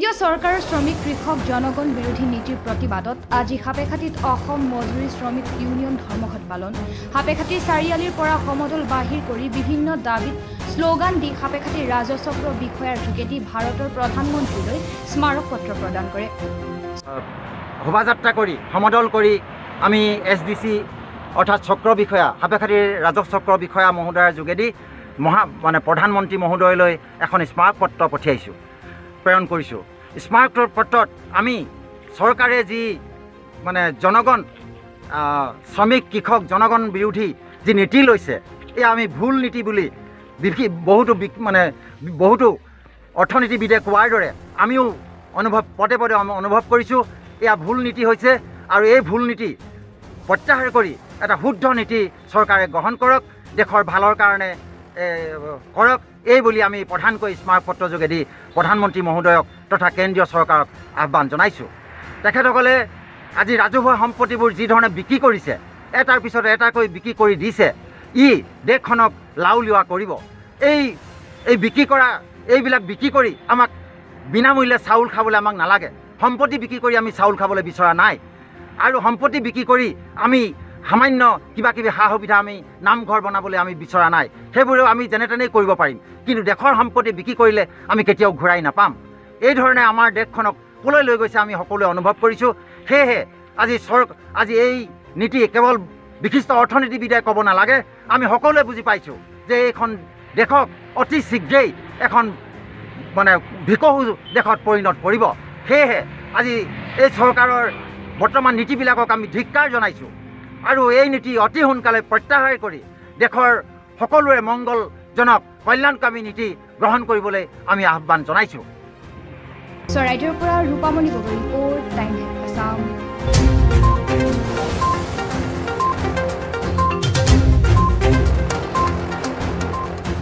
কেন্দ্ৰীয় চৰকাৰৰ শ্ৰমিক কৃষক জনগণ বিৰোধী নীতিৰ প্ৰতিবাদত আজি সাপেখাতীত অসম মজুৰি শ্ৰমিক ইউনিয়ন ধৰ্মঘট পালন। সাপেখাতীৰ চাৰিআলিৰ পৰা সমদল বাহিৰ কৰি বিভিন্ন দাবীত শ্লোগান দি সাপেখাতীৰ ৰাজচক্ৰ বিষয়াৰ যোগেদি ভাৰতৰ প্ৰধানমন্ত্ৰীলৈ স্মাৰক পত্ৰ প্ৰদান কৰে। শোভাযাত্ৰা কৰি সমদল কৰি আমি SDC অৰ্থাৎ চক্ৰ বিষয়া সাপেখাতীৰ ৰাজচক্ৰ বিষয়া মহোদয়ৰ যোগেদি প্ৰধানমন্ত্ৰী মহোদয়লৈ এখন স্মাৰক পত্ৰ পঠিয়াইছোঁ, প্ৰেৰণ কৰিছোঁ। স্মাৰক পত্ৰত আমি চৰকাৰে যি জনগণ শ্ৰমিক কৃষক জনগণ বিৰোধী যি নীতি লৈছে, এয়া আমি ভুল নীতি বুলি বহুতো অৰ্থনীতিবিদে কোৱাৰ দৰে আমিও পদে পদে অনুভৱ কৰিছোঁ। এয়া ভুল নীতি হৈছে আৰু এই ভুল নীতি প্ৰত্যাহাৰ কৰি এটা শুদ্ধ নীতি চৰকাৰে গ্ৰহণ কৰক, দেশৰ ভালৰ কাৰণে কৰক, এই বুলি আমি প্ৰধানকৈ স্মাৰক পত্ৰৰ যোগেদি প্ৰধানমন্ত্ৰী মহোদয়ক তথা কেন্দ্ৰীয় চৰকাৰক আহ্বান জনাইছোঁ। তেখেতসকলে আজি ৰাজহুৱা সম্পত্তিবোৰ যি ধৰণে বিক্ৰী কৰিছে, এটাৰ পিছত এটাকৈ বিক্ৰী কৰি দিছে, ই দেশখনক লাওলিওৱা কৰিব। এইবিলাক বিক্ৰী কৰি আমাক বিনামূল্যে চাউল খাবলৈ আমাক নালাগে। সম্পত্তি বিক্ৰী কৰি আমি চাউল খাবলৈ বিচৰা নাই, আৰু সম্পত্তি বিক্ৰী কৰি আমি সামান্য কিবা সা সুবিধা আমি নামঘৰ বনাবলৈ আমি বিচৰা নাই। সেইবোৰেও আমি যেনে তেনেই কৰিব পাৰিম, কিন্তু দেশৰ সম্পত্তি বিক্ৰী কৰিলে আমি কেতিয়াও ঘূৰাই নাপাম। এই ধৰণে আমাৰ দেশখনক ক'লৈ লৈ গৈছে আমি সকলোৱে অনুভৱ কৰিছোঁ। সেয়েহে আজি এই নীতি কেৱল বিশিষ্ট অৰ্থনীতিবিদে ক'ব নালাগে, আমি সকলোৱে বুজি পাইছোঁ যে এইখন দেশক অতি শীঘ্ৰেই এখন ভিকহু দেশত পৰিণত কৰিব। সেয়েহে আজি এই চৰকাৰৰ বৰ্তমান নীতিবিলাকক আমি ধিক্কাৰ জনাইছোঁ আৰু এই নীতি অতি সোনকালে প্ৰত্যাহাৰ কৰি দেশৰ সকলোৰে মংগলজনক কল্যাণকামী নীতি গ্ৰহণ কৰিবলৈ আমি আহ্বান জনাইছোঁ। চৰাইদেউৰ পৰা ৰূপামণি গগৈ ৰিপৰ্ট, টাইম আছাম।